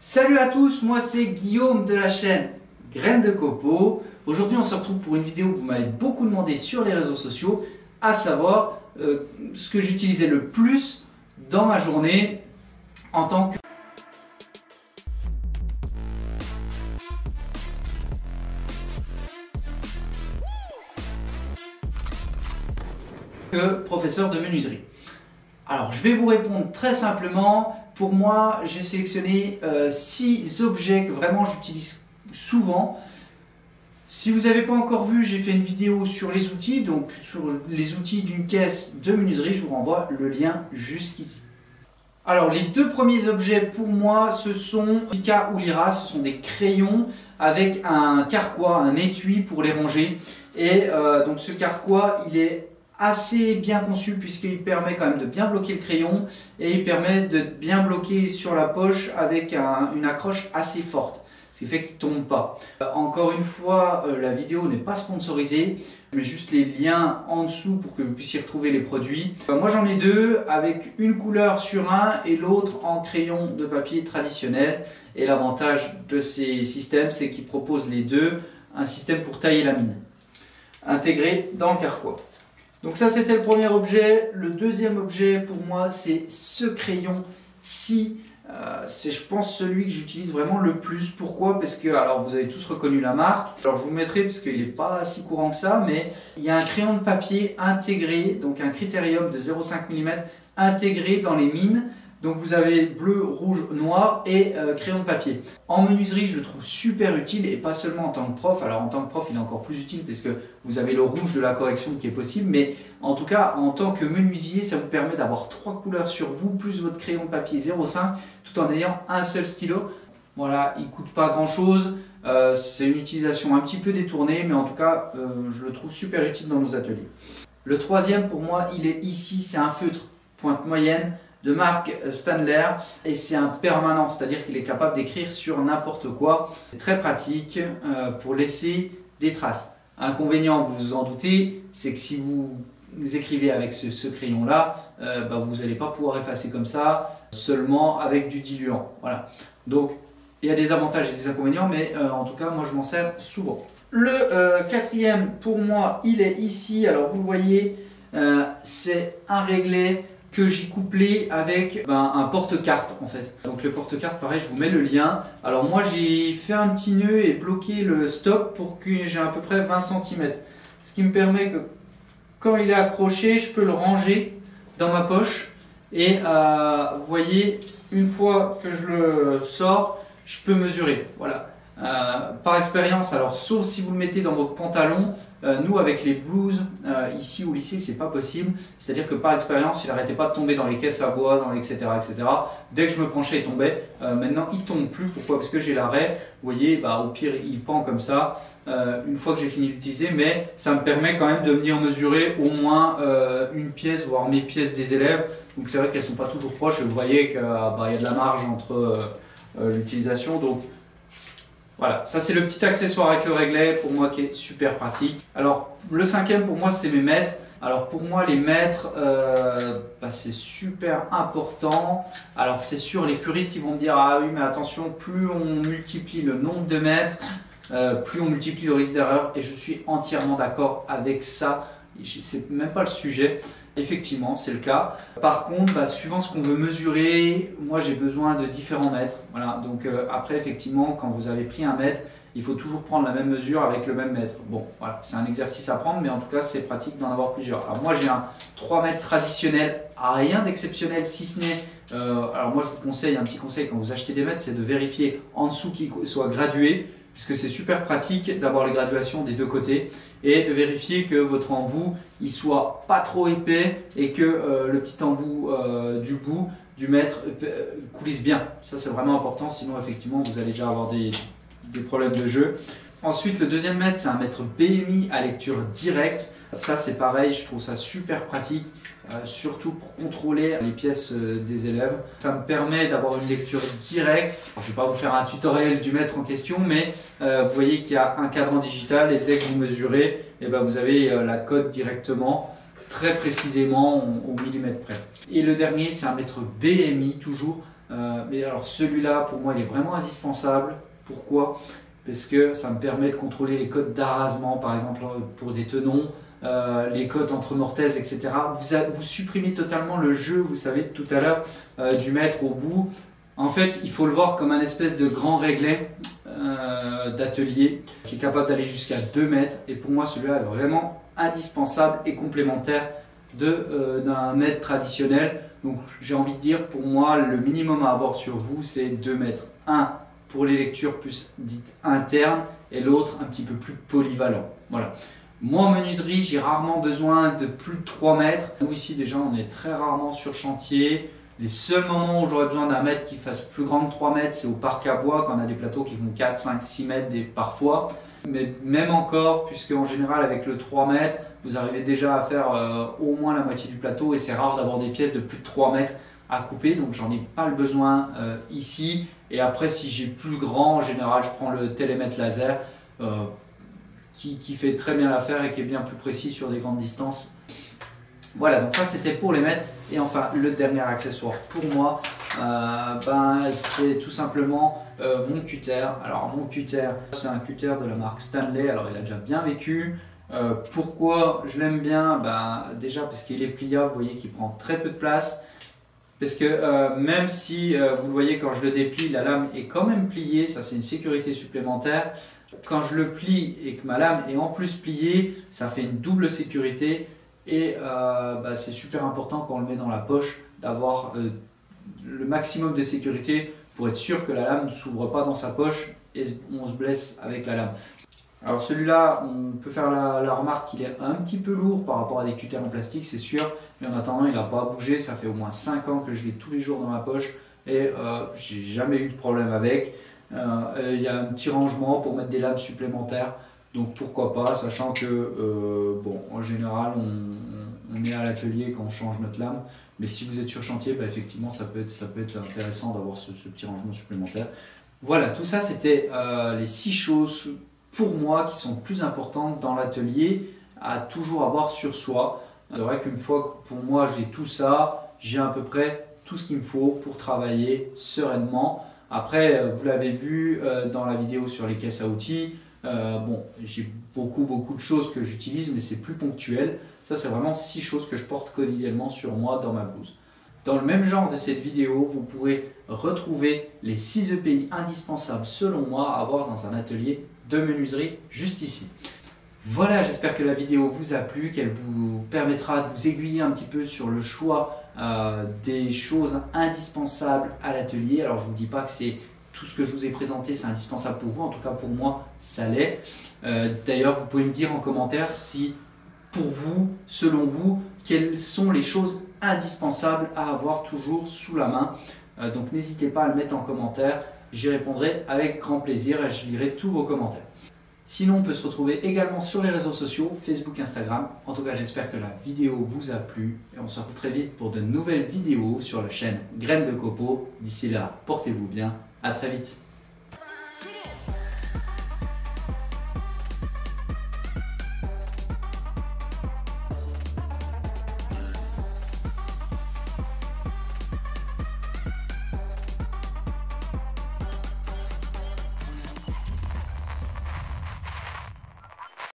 Salut à tous, moi c'est Guillaume de la chaîne Graines de Copeaux. Aujourd'hui on se retrouve pour une vidéo que vous m'avez beaucoup demandé sur les réseaux sociaux, à savoir ce que j'utilisais le plus dans ma journée en tant que professeur de menuiserie. Alors je vais vous répondre très simplement. Pour moi, j'ai sélectionné 6 objets que vraiment j'utilise souvent. Si vous n'avez pas encore vu, j'ai fait une vidéo sur les outils, donc sur les outils d'une caisse de menuiserie. Je vous renvoie le lien jusqu'ici. Alors les deux premiers objets pour moi, ce sont Pica ou Lyra. Ce sont des crayons avec un carquois, un étui pour les ranger. Et donc ce carquois, il est assez bien conçu puisqu'il permet quand même de bien bloquer le crayon et il permet de bien bloquer sur la poche avec une accroche assez forte, ce qui fait qu'il ne tombe pas. Encore une fois, la vidéo n'est pas sponsorisée, je mets juste les liens en dessous pour que vous puissiez retrouver les produits. Moi j'en ai deux, avec une couleur sur un et l'autre en crayon de papier traditionnel, et l'avantage de ces systèmes, c'est qu'ils proposent les deux un système pour tailler la mine intégré dans le carquois. Donc ça c'était le premier objet. Le deuxième objet pour moi c'est ce crayon-ci. C'est je pense celui que j'utilise vraiment le plus. Pourquoi? Parce que, alors vous avez tous reconnu la marque. Alors je vous mettrai parce qu'il n'est pas si courant que ça, mais il y a un crayon de papier intégré, donc un critérium de 0,5 mm intégré dans les mines. Donc vous avez bleu, rouge, noir et crayon de papier. En menuiserie, je le trouve super utile et pas seulement en tant que prof. Alors en tant que prof, il est encore plus utile parce que vous avez le rouge de la correction qui est possible. Mais en tout cas, en tant que menuisier, ça vous permet d'avoir 3 couleurs sur vous, plus votre crayon de papier 0,5, tout en ayant un seul stylo. Voilà, il ne coûte pas grand chose. C'est une utilisation un petit peu détournée, mais en tout cas, je le trouve super utile dans nos ateliers. Le troisième, pour moi, il est ici. C'est un feutre pointe moyenne de marque Staedtler et c'est un permanent, c'est-à-dire qu'il est capable d'écrire sur n'importe quoi. C'est très pratique pour laisser des traces. Inconvénient, vous vous en doutez, c'est que si vous écrivez avec ce crayon-là, vous n'allez pas pouvoir effacer comme ça, seulement avec du diluant. Voilà. Donc, il y a des avantages et des inconvénients, mais en tout cas, moi, je m'en sers souvent. Le quatrième, pour moi, il est ici. Alors, vous le voyez, c'est un réglet que j'ai couplé avec un porte-carte en fait. Donc le porte-carte, pareil, je vous mets le lien. Alors moi j'ai fait un petit nœud et bloqué le stop pour que j'ai à peu près 20 cm. Ce qui me permet que quand il est accroché, je peux le ranger dans ma poche. Et vous voyez, une fois que je le sors, je peux mesurer. Voilà. Par expérience, alors sauf si vous le mettez dans votre pantalon, nous avec les blouses ici au lycée c'est pas possible, c'est à dire que par expérience il n'arrêtait pas de tomber dans les caisses à bois, dans etc. Dès que je me penchais il tombait. Maintenant il tombe plus. Pourquoi? Parce que j'ai l'arrêt, vous voyez, au pire il pend comme ça une fois que j'ai fini d'utiliser, mais ça me permet quand même de venir mesurer au moins une pièce, voire mes pièces des élèves. Donc c'est vrai qu'elles sont pas toujours proches et vous voyez qu'il y a de la marge entre l'utilisation. Donc voilà, ça c'est le petit accessoire avec le réglet pour moi qui est super pratique. Alors le cinquième pour moi c'est mes mètres. Alors pour moi les mètres c'est super important. Alors c'est sûr, les puristes ils vont me dire ah oui mais attention, plus on multiplie le nombre de mètres, plus on multiplie le risque d'erreur, et je suis entièrement d'accord avec ça. C'est même pas le sujet. Effectivement, c'est le cas. Par contre, suivant ce qu'on veut mesurer, moi j'ai besoin de différents mètres. Voilà. Donc après, effectivement, quand vous avez pris un mètre, il faut toujours prendre la même mesure avec le même mètre. Bon, voilà, c'est un exercice à prendre, mais en tout cas, c'est pratique d'en avoir plusieurs. Alors moi, j'ai un 3 mètres traditionnel, rien d'exceptionnel, si ce n'est... alors moi, je vous conseille, un petit conseil quand vous achetez des mètres, c'est de vérifier en dessous qu'ils soient gradués, puisque c'est super pratique d'avoir les graduations des deux côtés, et de vérifier que votre embout il soit pas trop épais et que le petit embout du bout du mètre coulisse bien. Ça c'est vraiment important, sinon effectivement vous allez déjà avoir des problèmes de jeu. Ensuite le deuxième mètre c'est un mètre BMI à lecture directe. Ça c'est pareil, je trouve ça super pratique. Surtout pour contrôler les pièces des élèves. Ça me permet d'avoir une lecture directe. Alors, je ne vais pas vous faire un tutoriel du mètre en question, mais vous voyez qu'il y a un cadran digital et dès que vous mesurez, vous avez la cote directement, très précisément au millimètre près. Et le dernier, c'est un mètre BMI, toujours Mais alors celui-là, pour moi, il est vraiment indispensable. Pourquoi? Parce que ça me permet de contrôler les cotes d'arasement, par exemple pour des tenons, les cotes entre mortaises, etc. Vous supprimez totalement le jeu, vous savez, tout à l'heure, du mètre au bout. En fait, il faut le voir comme un espèce de grand réglet d'atelier qui est capable d'aller jusqu'à 2 mètres. Et pour moi, celui-là est vraiment indispensable et complémentaire d'un mètre traditionnel. Donc j'ai envie de dire, pour moi, le minimum à avoir sur vous, c'est 2 mètres. Un pour les lectures plus dites internes et l'autre un petit peu plus polyvalent. Voilà. Moi en menuiserie, j'ai rarement besoin de plus de 3 mètres. Nous ici déjà, on est très rarement sur chantier. Les seuls moments où j'aurais besoin d'un mètre qui fasse plus grand que 3 mètres, c'est au parc à bois, quand on a des plateaux qui font 4, 5, 6 mètres parfois. Mais même encore, puisque en général avec le 3 mètres, vous arrivez déjà à faire au moins la moitié du plateau et c'est rare d'avoir des pièces de plus de 3 mètres à couper, donc j'en ai pas le besoin ici. Et après, si j'ai plus grand, en général je prends le télémètre laser qui fait très bien l'affaire et qui est bien plus précis sur des grandes distances. Voilà, donc ça c'était pour les mètres. Et enfin, le dernier accessoire pour moi, c'est tout simplement mon cutter. Alors mon cutter, c'est un cutter de la marque Stanley, alors il a déjà bien vécu. Pourquoi je l'aime bien? Déjà parce qu'il est pliable, vous voyez qu'il prend très peu de place. Parce que même si vous le voyez quand je le déplie, la lame est quand même pliée, ça c'est une sécurité supplémentaire. Quand je le plie et que ma lame est en plus pliée, ça fait une double sécurité. Et c'est super important quand on le met dans la poche d'avoir le maximum de sécurité pour être sûr que la lame ne s'ouvre pas dans sa poche et on se blesse avec la lame. Alors celui-là, on peut faire la remarque qu'il est un petit peu lourd par rapport à des cutters en plastique, c'est sûr, mais en attendant il n'a pas bougé, ça fait au moins 5 ans que je l'ai tous les jours dans ma poche et j'ai jamais eu de problème avec. Il y a un petit rangement pour mettre des lames supplémentaires. Donc pourquoi pas, sachant que en général on est à l'atelier quand on change notre lame, mais si vous êtes sur chantier, effectivement ça peut être intéressant d'avoir ce petit rangement supplémentaire. Voilà, tout ça c'était les 6 choses pour moi qui sont plus importantes dans l'atelier à toujours avoir sur soi. C'est vrai qu'une fois que pour moi j'ai tout ça, j'ai à peu près tout ce qu'il me faut pour travailler sereinement. Après, vous l'avez vu dans la vidéo sur les caisses à outils, j'ai beaucoup de choses que j'utilise, mais c'est plus ponctuel. Ça, c'est vraiment 6 choses que je porte quotidiennement sur moi dans ma blouse. Dans le même genre de cette vidéo, vous pourrez retrouver les 6 EPI indispensables selon moi à avoir dans un atelier de menuiserie juste ici. Voilà, j'espère que la vidéo vous a plu, qu'elle vous permettra de vous aiguiller un petit peu sur le choix des choses indispensables à l'atelier. Alors je ne vous dis pas que c'est tout ce que je vous ai présenté, c'est indispensable pour vous, en tout cas pour moi, ça l'est. D'ailleurs, vous pouvez me dire en commentaire si, pour vous, selon vous, quelles sont les choses indispensables à avoir toujours sous la main. Donc n'hésitez pas à le mettre en commentaire, j'y répondrai avec grand plaisir et je lirai tous vos commentaires. Sinon, on peut se retrouver également sur les réseaux sociaux, Facebook, Instagram. En tout cas, j'espère que la vidéo vous a plu et on se retrouve très vite pour de nouvelles vidéos sur la chaîne Graines de Copeaux. D'ici là, portez-vous bien. À très vite.